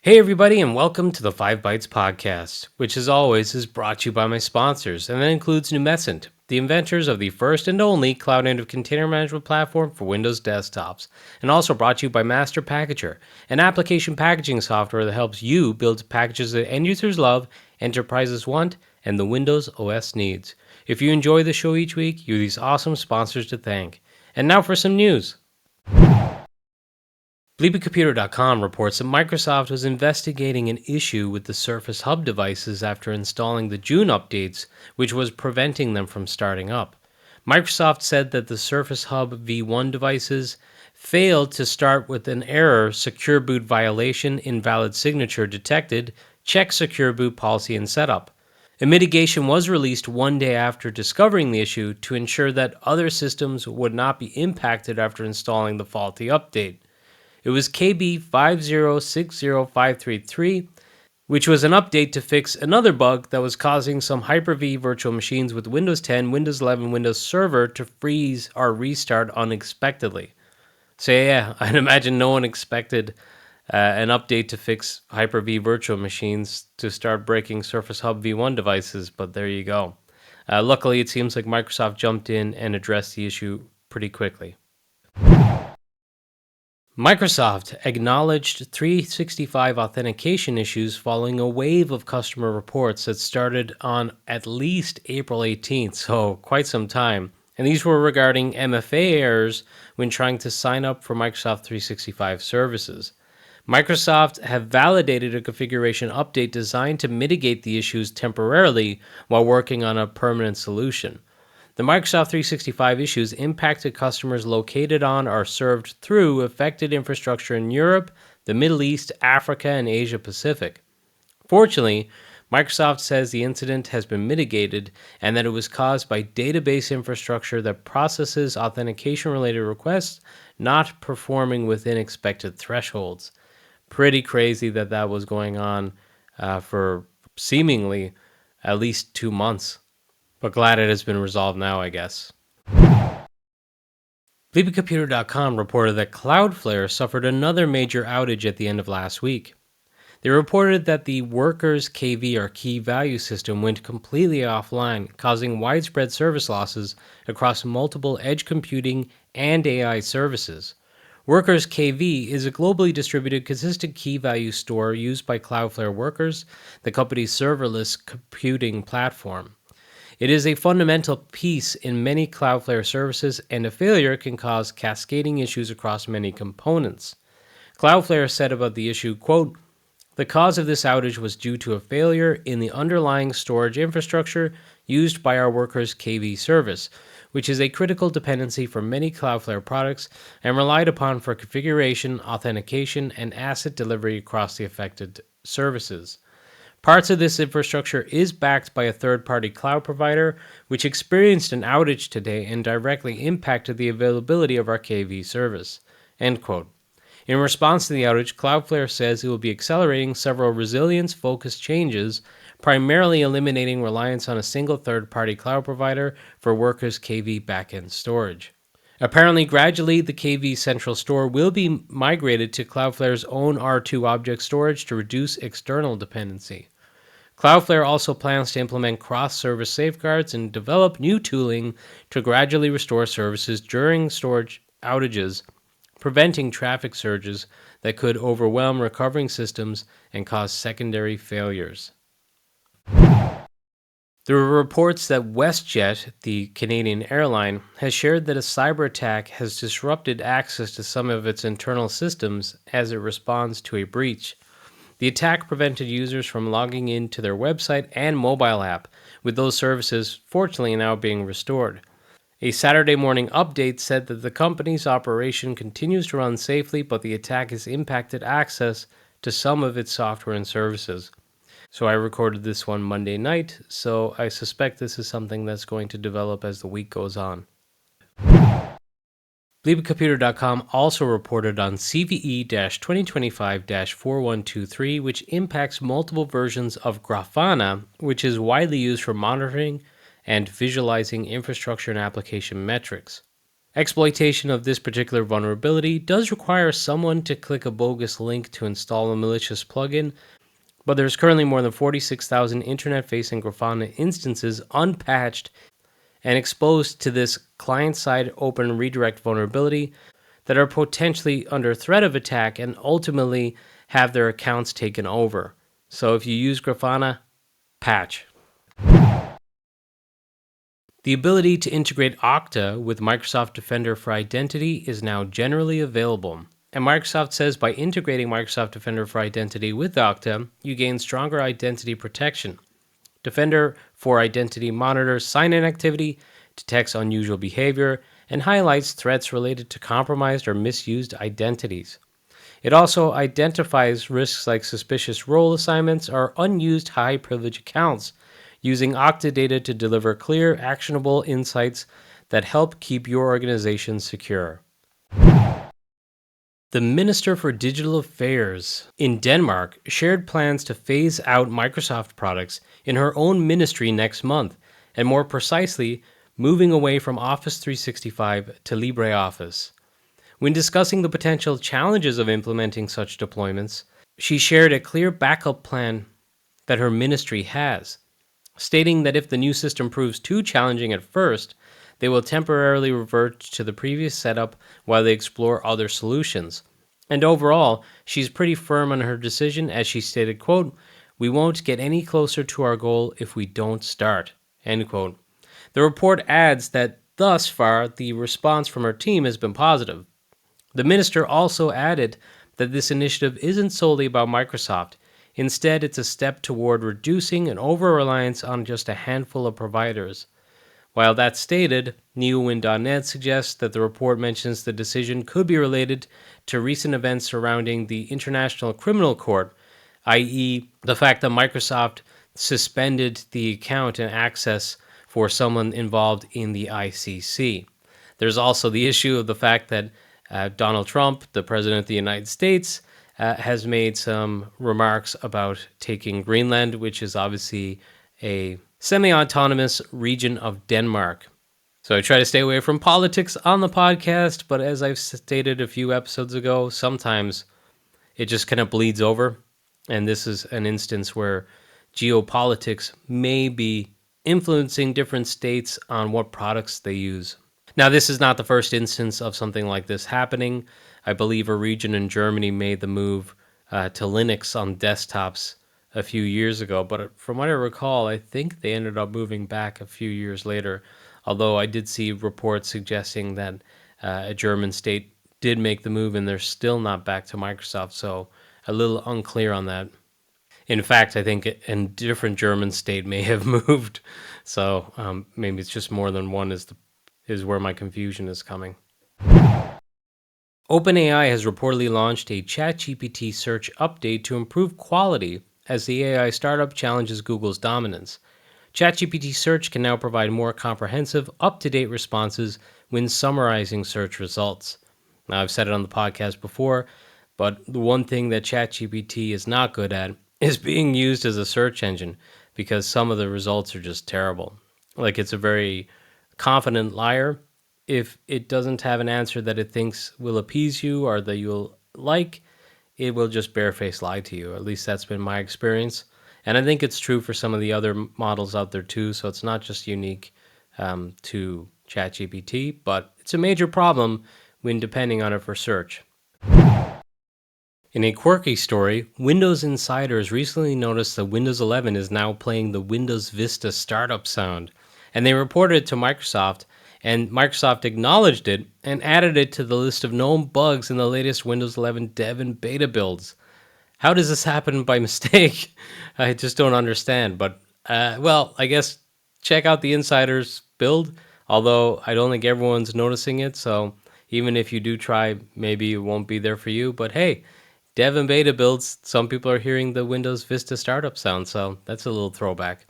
Hey everybody, and welcome to the 5 Bytes podcast, which as always is brought to you by my sponsors, and that includes Numescent, the inventors of the first and only cloud-native container management platform for Windows desktops, and also brought to you by Master Packager, an application packaging software that helps you build packages that end users love, enterprises want, and the Windows OS needs. If you enjoy the show each week, you have these awesome sponsors to thank. And now for some news. LibreComputer.com reports that Microsoft was investigating an issue with the Surface Hub devices after installing the June updates, which was preventing them from starting up. Microsoft said that the Surface Hub V1 devices failed to start with an error, secure boot violation, invalid signature detected, check secure boot policy and setup. A mitigation was released one day after discovering the issue to ensure that other systems would not be impacted after installing the faulty update. It was KB 5060533, which was an update to fix another bug that was causing some Hyper-V virtual machines with Windows 10, Windows 11, Windows Server to freeze or restart unexpectedly. So yeah, I'd imagine no one expected an update to fix Hyper-V virtual machines to start breaking Surface Hub V1 devices, but there you go. Luckily, it seems like Microsoft jumped in and addressed the issue pretty quickly. Microsoft acknowledged 365 authentication issues following a wave of customer reports that started on at least April 18th, so quite some time. And these were regarding MFA errors when trying to sign up for Microsoft 365 services. Microsoft have validated a configuration update designed to mitigate the issues temporarily while working on a permanent solution. The Microsoft 365 issues impacted customers located on or served through affected infrastructure in Europe, the Middle East, Africa, and Asia Pacific. Fortunately, Microsoft says the incident has been mitigated and that it was caused by database infrastructure that processes authentication-related requests not performing within expected thresholds. Pretty crazy that was going on for seemingly at least 2 months. But glad it has been resolved now, I guess. LibreComputer.com reported that Cloudflare suffered another major outage at the end of last week. They reported that the workers' KV or key value system went completely offline, causing widespread service losses across multiple edge computing and AI services. Workers KV is a globally distributed consistent key value store used by Cloudflare workers, the company's serverless computing platform. It is a fundamental piece in many Cloudflare services, and a failure can cause cascading issues across many components. Cloudflare said about the issue, quote, "The cause of this outage was due to a failure in the underlying storage infrastructure used by our workers' KV service, which is a critical dependency for many Cloudflare products and relied upon for configuration, authentication, and asset delivery across the affected services. Parts of this infrastructure is backed by a third-party cloud provider, which experienced an outage today and directly impacted the availability of our KV service." End quote. In response to the outage, Cloudflare says it will be accelerating several resilience-focused changes, primarily eliminating reliance on a single third-party cloud provider for workers' KV backend storage. Apparently, gradually, the KV Central Store will be migrated to Cloudflare's own R2 object storage to reduce external dependency. Cloudflare also plans to implement cross-service safeguards and develop new tooling to gradually restore services during storage outages, preventing traffic surges that could overwhelm recovering systems and cause secondary failures. There were reports that WestJet, the Canadian airline, has shared that a cyber attack has disrupted access to some of its internal systems as it responds to a breach. The attack prevented users from logging into their website and mobile app, with those services fortunately now being restored. A Saturday morning update said that the company's operation continues to run safely, but the attack has impacted access to some of its software and services. So I recorded this one Monday night, so I suspect this is something that's going to develop as the week goes on. LibreComputer.com also reported on CVE-2025-4123, which impacts multiple versions of Grafana, which is widely used for monitoring and visualizing infrastructure and application metrics. Exploitation of this particular vulnerability does require someone to click a bogus link to install a malicious plugin, but there's currently more than 46,000 internet-facing Grafana instances unpatched and exposed to this client-side open redirect vulnerability that are potentially under threat of attack and ultimately have their accounts taken over. So if you use Grafana, patch. The ability to integrate Okta with Microsoft Defender for Identity is now generally available. And Microsoft says by integrating Microsoft Defender for Identity with Okta, you gain stronger identity protection. Defender for Identity monitors sign-in activity, detects unusual behavior, and highlights threats related to compromised or misused identities. It also identifies risks like suspicious role assignments or unused high-privilege accounts, using Okta data to deliver clear, actionable insights that help keep your organization secure. The Minister for Digital Affairs in Denmark shared plans to phase out Microsoft products in her own ministry next month, and more precisely, moving away from Office 365 to LibreOffice. When discussing the potential challenges of implementing such deployments, she shared a clear backup plan that her ministry has, stating that if the new system proves too challenging at first, they will temporarily revert to the previous setup while they explore other solutions. And overall, she's pretty firm on her decision as she stated, quote, "We won't get any closer to our goal if we don't start," end quote. The report adds that thus far, the response from her team has been positive. The minister also added that this initiative isn't solely about Microsoft. Instead, it's a step toward reducing an over-reliance on just a handful of providers. While that's stated, NeoWin.net suggests that the report mentions the decision could be related to recent events surrounding the International Criminal Court, i.e., the fact that Microsoft suspended the account and access for someone involved in the ICC. There's also the issue of the fact that Donald Trump, the President of the United States, has made some remarks about taking Greenland, which is obviously a semi-autonomous region of Denmark. So I try to stay away from politics on the podcast, but as I've stated a few episodes ago, sometimes it just kind of bleeds over. And this is an instance where geopolitics may be influencing different states on what products they use. Now, this is not the first instance of something like this happening. I believe a region in Germany made the move to Linux on desktops a few years ago, but from what I recall, I think they ended up moving back a few years later, although I did see reports suggesting that a German state did make the move and they're still not back to Microsoft, so a little unclear on that. In fact, I think a different German state may have moved, so maybe it's just more than one is where my confusion is coming. OpenAI has reportedly launched a ChatGPT search update to improve quality as the AI startup challenges Google's dominance. ChatGPT search can now provide more comprehensive, up-to-date responses when summarizing search results. Now, I've said it on the podcast before, but the one thing that ChatGPT is not good at is being used as a search engine, because some of the results are just terrible. Like, it's a very confident liar. If it doesn't have an answer that it thinks will appease you or that you'll like, it will just barefaced lie to you. At least that's been my experience. And I think it's true for some of the other models out there too, so it's not just unique to ChatGPT, but it's a major problem when depending on it for search. In a quirky story, Windows insiders recently noticed that Windows 11 is now playing the Windows Vista startup sound, and they reported it to Microsoft, and Microsoft acknowledged it and added it to the list of known bugs in the latest Windows 11 dev and beta builds. How does this happen by mistake? I just don't understand, but well, I guess check out the insiders build, although I don't think everyone's noticing it, so even if you do try, maybe it won't be there for you, but hey, dev and beta builds, some people are hearing the Windows Vista startup sound, so that's a little throwback.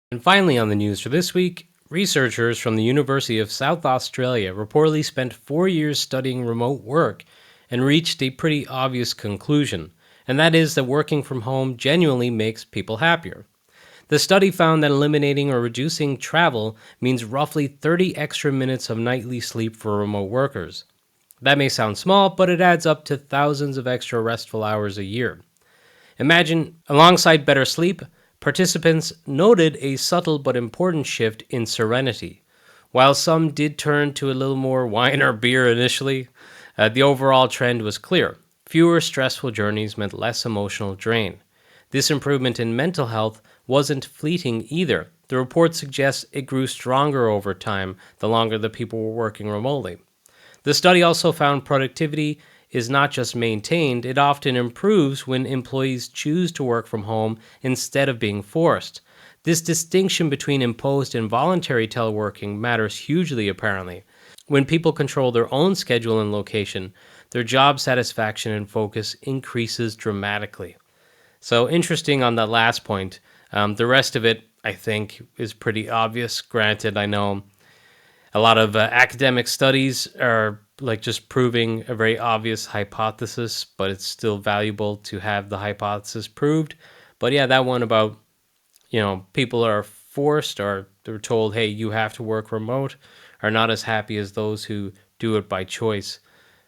And finally on the news for this week, researchers from the University of South Australia reportedly spent 4 years studying remote work and reached a pretty obvious conclusion, and that is that working from home genuinely makes people happier. The study found that eliminating or reducing travel means roughly 30 extra minutes of nightly sleep for remote workers. That may sound small, but it adds up to thousands of extra restful hours a year. Imagine, alongside better sleep, participants noted a subtle but important shift in serenity. While some did turn to a little more wine or beer initially, the overall trend was clear. Fewer stressful journeys meant less emotional drain. This improvement in mental health wasn't fleeting either. The report suggests it grew stronger over time the longer the people were working remotely. The study also found productivity is not just maintained, it often improves when employees choose to work from home instead of being forced. This distinction between imposed and voluntary teleworking matters hugely, apparently. When people control their own schedule and location, their job satisfaction and focus increases dramatically. So, interesting on that last point. The rest of it, I think, is pretty obvious. Granted, I know a lot of academic studies are like just proving a very obvious hypothesis, but it's still valuable to have the hypothesis proved. But yeah, that one about, people are forced or they're told, hey, you have to work remote, are not as happy as those who do it by choice.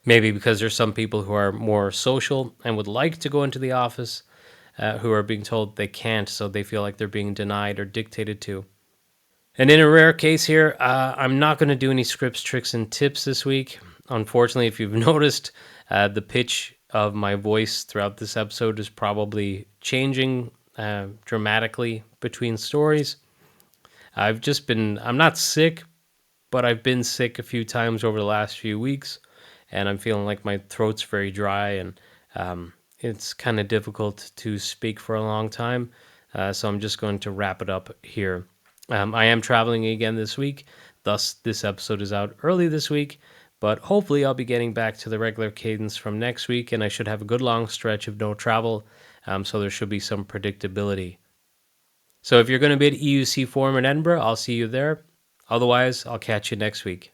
Maybe because there's some people who are more social and would like to go into the office, who are being told they can't, so they feel like they're being denied or dictated to. And in a rare case here, I'm not going to do any scripts, tricks, and tips this week. Unfortunately, if you've noticed, the pitch of my voice throughout this episode is probably changing dramatically between stories. I'm not sick, but I've been sick a few times over the last few weeks, and I'm feeling like my throat's very dry, and it's kind of difficult to speak for a long time. So I'm just going to wrap it up here. I am traveling again this week, thus this episode is out early this week, but hopefully I'll be getting back to the regular cadence from next week, and I should have a good long stretch of no travel, so there should be some predictability. So if you're going to be at EUC Forum in Edinburgh, I'll see you there. Otherwise, I'll catch you next week.